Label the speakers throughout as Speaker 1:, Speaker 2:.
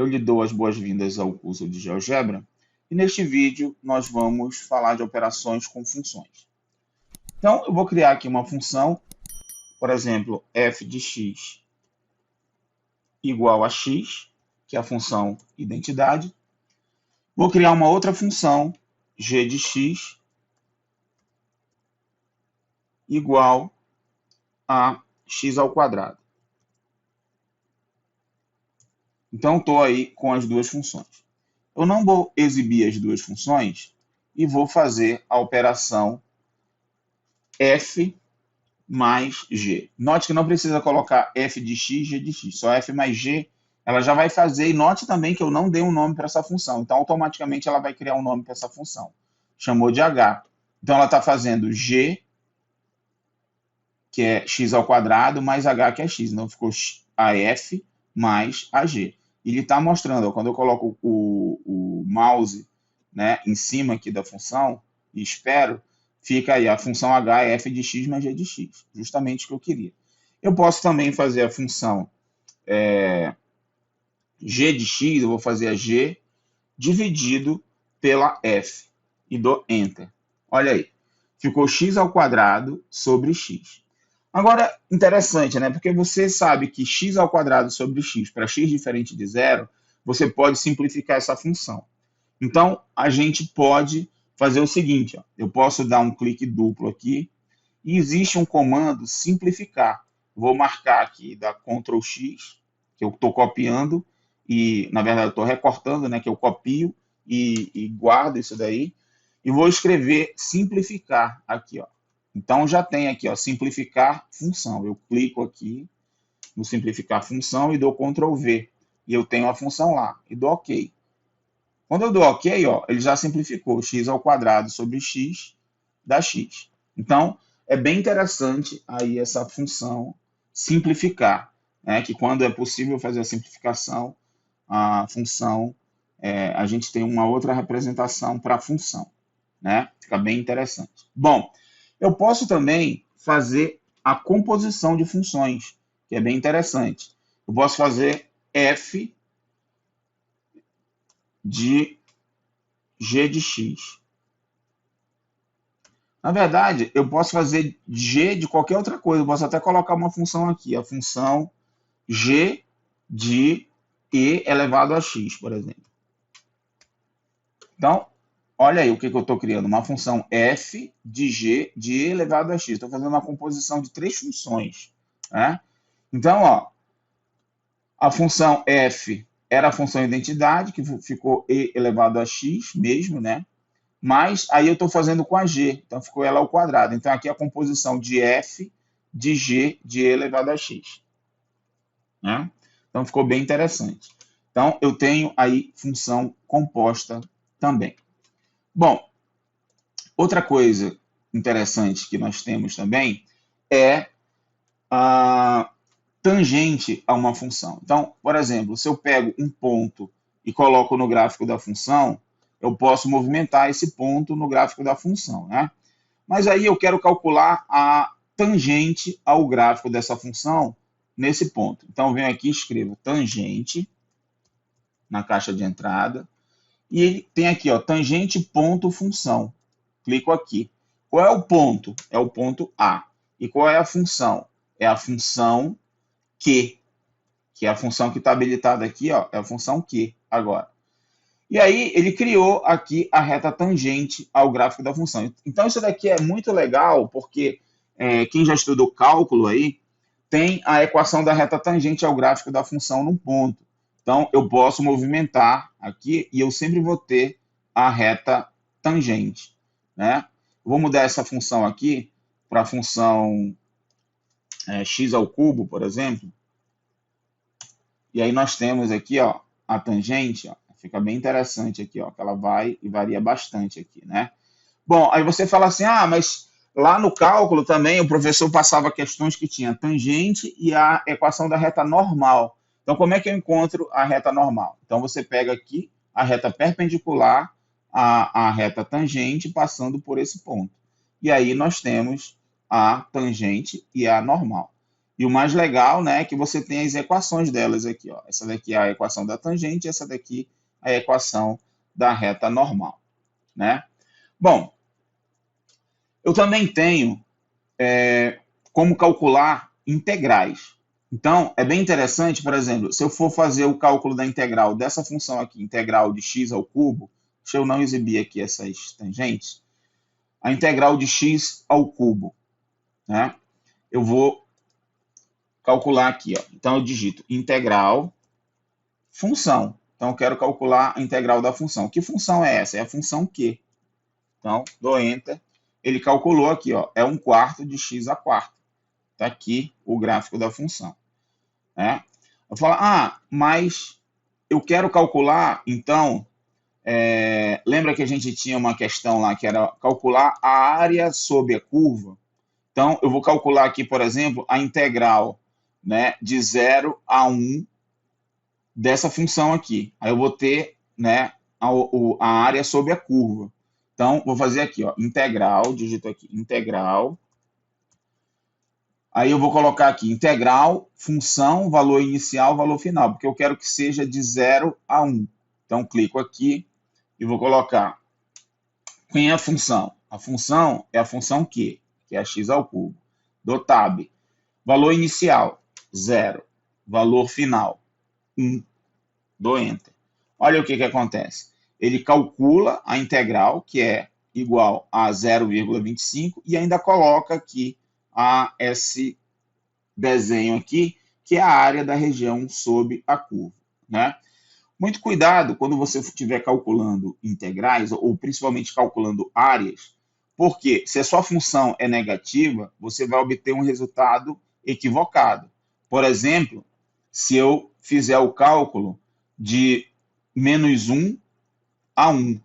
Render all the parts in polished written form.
Speaker 1: eu lhe dou as boas-vindas ao curso de GeoGebra e neste vídeo nós vamos falar de operações com funções. Então, eu vou criar aqui uma função, por exemplo, f de x igual a x, que é a função identidade. Vou criar uma outra função, g de x igual a x ao quadrado. Então, estou aí com as duas funções. Eu não vou exibir as duas funções e vou fazer a operação f mais g. Note que não precisa colocar f de x, g de x. Só f mais g, ela já vai fazer. E note também que eu não dei um nome para essa função. Então, automaticamente, ela vai criar um nome para essa função. Chamou de h. Então, ela está fazendo g, que é x ao quadrado, mais h, que é x. Então, ficou af mais ag. E ele está mostrando, ó, quando eu coloco o mouse, né, em cima aqui da função e espero, fica aí a função h é f de x mais g de x, justamente o que eu queria. Eu posso também fazer a função g de x, eu vou fazer a g dividido pela f e dou enter. Olha aí, ficou x ao quadrado sobre x. Agora, interessante, né? Porque você sabe que x ao quadrado sobre x, para x diferente de zero, você pode simplificar essa função. Então, a gente pode fazer o seguinte, ó, eu posso dar um clique duplo aqui, e existe um comando simplificar. Vou marcar aqui, dar Ctrl X, que eu estou copiando, e na verdade eu estou recortando, né, que eu copio e guardo isso daí, e vou escrever simplificar aqui, ó. Então, já tem aqui, ó, simplificar função. Eu clico aqui no simplificar função e dou Ctrl V. E eu tenho a função lá. E dou OK. Quando eu dou OK, ó, ele já simplificou. X ao quadrado sobre x dá x. Então, é bem interessante aí essa função simplificar. Né, que quando é possível fazer a simplificação, a função, a gente tem uma outra representação para a função. Né? Fica bem interessante. Bom, eu posso também fazer a composição de funções, que é bem interessante. Eu posso fazer f de g de x. Na verdade, eu posso fazer g de qualquer outra coisa. Eu posso até colocar uma função aqui, a função g de e elevado a x, por exemplo. Então, olha aí o que eu estou criando, uma função f de g de e elevado a x. Estou fazendo uma composição de três funções. Né? Então, ó, a função f era a função identidade, que ficou e elevado a x mesmo, né? Mas aí eu estou fazendo com a g, então ficou ela ao quadrado. Então, aqui é a composição de f de g de e elevado a x. Né? Então, ficou bem interessante. Então, eu tenho aí função composta também. Bom, outra coisa interessante que nós temos também é a tangente a uma função. Então, por exemplo, se eu pego um ponto e coloco no gráfico da função, eu posso movimentar esse ponto no gráfico da função. Né? Mas aí eu quero calcular a tangente ao gráfico dessa função nesse ponto. Então, eu venho aqui e escrevo tangente na caixa de entrada. E ele tem aqui, ó, tangente ponto função. Clico aqui. Qual é o ponto? É o ponto A. E qual é a função? É a função Q, que é a função que está habilitada aqui, ó, é a função Q agora. E aí ele criou aqui a reta tangente ao gráfico da função. Então isso daqui é muito legal, porque quem já estudou cálculo aí, tem a equação da reta tangente ao gráfico da função num ponto. Então, eu posso movimentar aqui e eu sempre vou ter a reta tangente. Né? Vou mudar essa função aqui para a função x ao cubo, por exemplo. E aí nós temos aqui, ó, a tangente, ó, fica bem interessante aqui, ó, que ela vai e varia bastante aqui, né? Bom, aí você fala assim, mas lá no cálculo também o professor passava questões que tinha tangente e a equação da reta normal. Então, como é que eu encontro a reta normal? Então, você pega aqui a reta perpendicular à reta tangente passando por esse ponto. E aí nós temos a tangente e a normal. E o mais legal, né, é que você tem as equações delas aqui, ó. Essa daqui é a equação da tangente, essa daqui é a equação da reta normal, né? Bom, eu também tenho como calcular integrais. Então, é bem interessante, por exemplo, se eu for fazer o cálculo da integral dessa função aqui, integral de x ao cubo, deixa eu não exibir aqui essas tangentes, a integral de x ao cubo, né? Eu vou calcular aqui, ó. Então, eu digito integral função. Então, eu quero calcular a integral da função. Que função é essa? É a função Q. Então, dou Enter. Ele calculou aqui, ó, é 1/4 de x a quarta. Está aqui o gráfico da função. Né? Eu falo, mas eu quero calcular, então, lembra que a gente tinha uma questão lá que era calcular a área sobre a curva? Então, eu vou calcular aqui, por exemplo, a integral, né, de 0 a 1 dessa função aqui. Aí eu vou ter, né, a área sobre a curva. Então, vou fazer aqui, ó, integral, digito aqui, integral. Aí eu vou colocar aqui, integral, função, valor inicial, valor final, porque eu quero que seja de 0 a 1. Então, clico aqui e vou colocar, quem é a função? A função é a função Q, que é x ao cubo. Do tab, valor inicial, 0. Valor final, 1. Do Enter. Olha o que acontece. Ele calcula a integral, que é igual a 0,25, e ainda coloca aqui esse desenho aqui, que é a área da região sob a curva. Né? Muito cuidado quando você estiver calculando integrais, ou principalmente calculando áreas, porque se a sua função é negativa, você vai obter um resultado equivocado. Por exemplo, se eu fizer o cálculo de menos 1 a 1.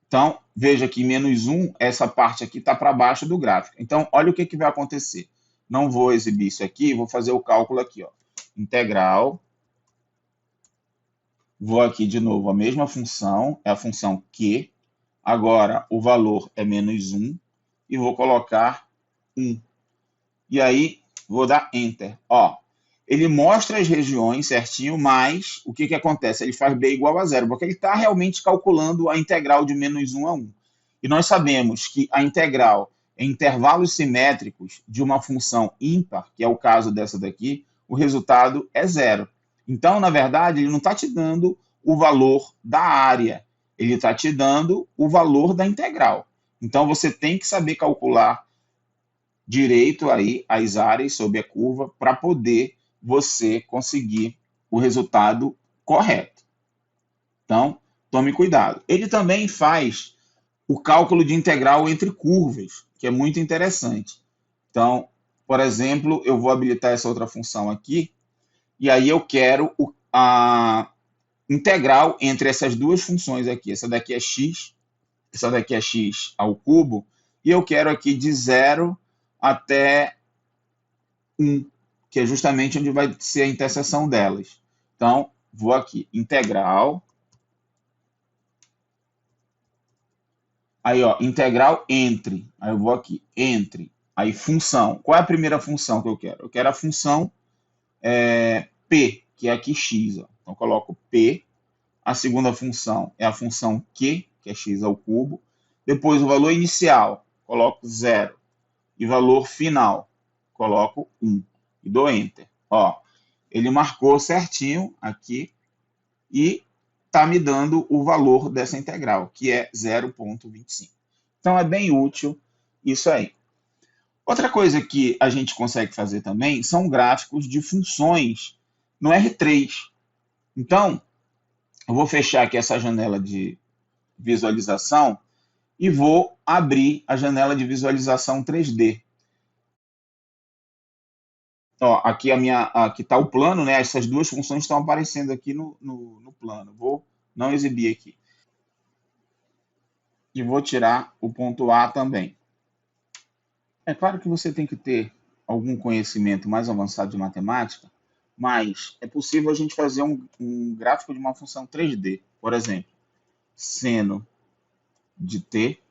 Speaker 1: Então, veja que menos 1, essa parte aqui está para baixo do gráfico. Então, olha o que vai acontecer. Não vou exibir isso aqui, vou fazer o cálculo aqui. Ó. Integral. Vou aqui de novo, a mesma função, é a função Q. Agora, o valor é menos 1. E vou colocar 1. E aí, vou dar Enter. Ó, ele mostra as regiões certinho, mas o que acontece? Ele faz B igual a 0, porque ele está realmente calculando a integral de menos 1 a 1. E nós sabemos que a integral em intervalos simétricos de uma função ímpar, que é o caso dessa daqui, o resultado é 0. Então, na verdade, ele não está te dando o valor da área, ele está te dando o valor da integral. Então, você tem que saber calcular direito aí as áreas sob a curva para poder você conseguir o resultado correto. Então, tome cuidado. Ele também faz o cálculo de integral entre curvas, que é muito interessante. Então, por exemplo, eu vou habilitar essa outra função aqui, e aí eu quero a integral entre essas duas funções aqui. Essa daqui é x, essa daqui é x ao cubo, e eu quero aqui de 0 até 1, que é justamente onde vai ser a interseção delas. Então, vou aqui, integral. Aí, ó, integral entre. Aí eu vou aqui, entre. Aí, função. Qual é a primeira função que eu quero? Eu quero a função P, que é aqui x. Ó. Então, eu coloco P. A segunda função é a função Q, que é x ao cubo. Depois, o valor inicial, coloco 0. E valor final, coloco 1. E dou Enter. Ó, ele marcou certinho aqui e está me dando o valor dessa integral, que é 0,25. Então, é bem útil isso aí. Outra coisa que a gente consegue fazer também são gráficos de funções no R3. Então, eu vou fechar aqui essa janela de visualização e vou abrir a janela de visualização 3D. Ó, aqui está o plano, né? Essas duas funções estão aparecendo aqui no plano. Vou não exibir aqui. E vou tirar o ponto A também. É claro que você tem que ter algum conhecimento mais avançado de matemática, mas é possível a gente fazer um gráfico de uma função 3D. Por exemplo, seno de t,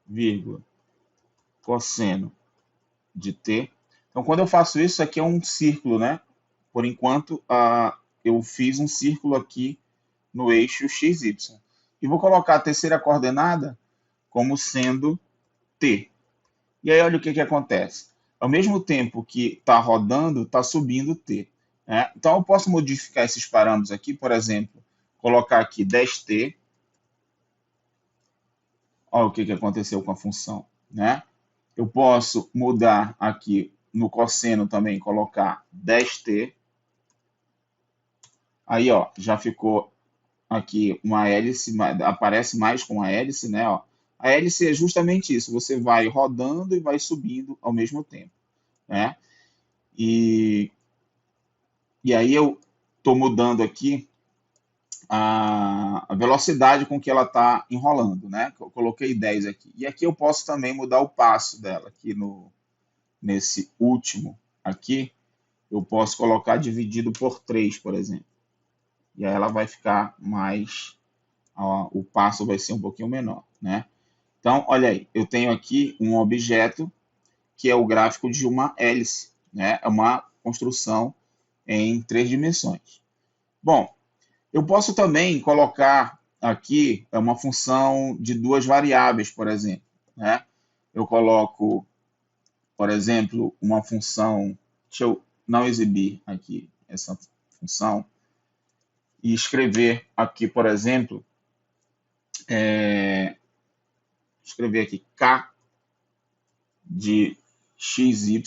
Speaker 1: vírgula, cosseno de t, Então, quando eu faço isso aqui é um círculo, né? Por enquanto, eu fiz um círculo aqui no eixo XY. E vou colocar a terceira coordenada como sendo T. E aí, olha o que acontece. Ao mesmo tempo que está rodando, está subindo T. Né? Então, eu posso modificar esses parâmetros aqui, por exemplo, colocar aqui 10T. Olha o que aconteceu com a função. Né? Eu posso mudar aqui no cosseno também, colocar 10T. Aí, ó, já ficou aqui uma hélice, aparece mais com a hélice, né? Ó. A hélice é justamente isso, você vai rodando e vai subindo ao mesmo tempo, né? E, e aí eu estou mudando aqui a velocidade com que ela está enrolando, né? Eu coloquei 10 aqui. E aqui eu posso também mudar o passo dela, aqui nesse último aqui, eu posso colocar dividido por 3, por exemplo. E aí ela vai ficar mais, o passo vai ser um pouquinho menor, né? Então, olha aí, eu tenho aqui um objeto que é o gráfico de uma hélice, né? É uma construção em 3 dimensões. Bom, eu posso também colocar aqui uma função de 2 variáveis, por exemplo, né? Eu coloco, por exemplo, uma função, deixa eu não exibir aqui essa função, e escrever aqui, por exemplo, escrever aqui K de XY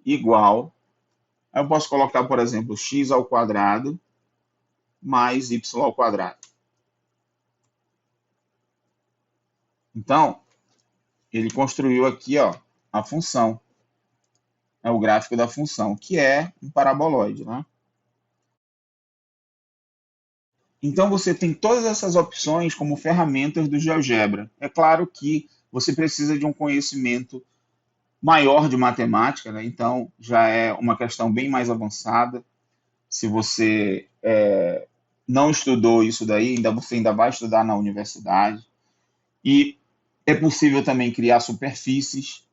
Speaker 1: igual, aí eu posso colocar, por exemplo, x ao quadrado mais y ao quadrado. Então, ele construiu aqui, ó, a função. É o gráfico da função, que é um paraboloide, né? Então, você tem todas essas opções como ferramentas do GeoGebra. É claro que você precisa de um conhecimento maior de matemática, né? Então, já é uma questão bem mais avançada. Se você não estudou isso daí, você ainda vai estudar na universidade. E é possível também criar superfícies,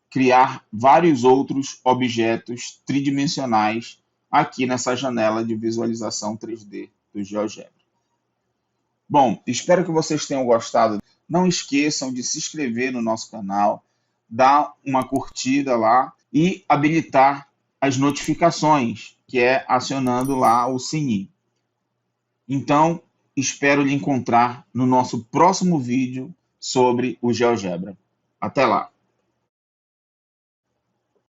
Speaker 1: criar vários outros objetos tridimensionais aqui nessa janela de visualização 3D do GeoGebra. Bom, espero que vocês tenham gostado. Não esqueçam de se inscrever no nosso canal, dar uma curtida lá e habilitar as notificações, que é acionando lá o sininho. Então, espero lhe encontrar no nosso próximo vídeo sobre o GeoGebra. Até lá!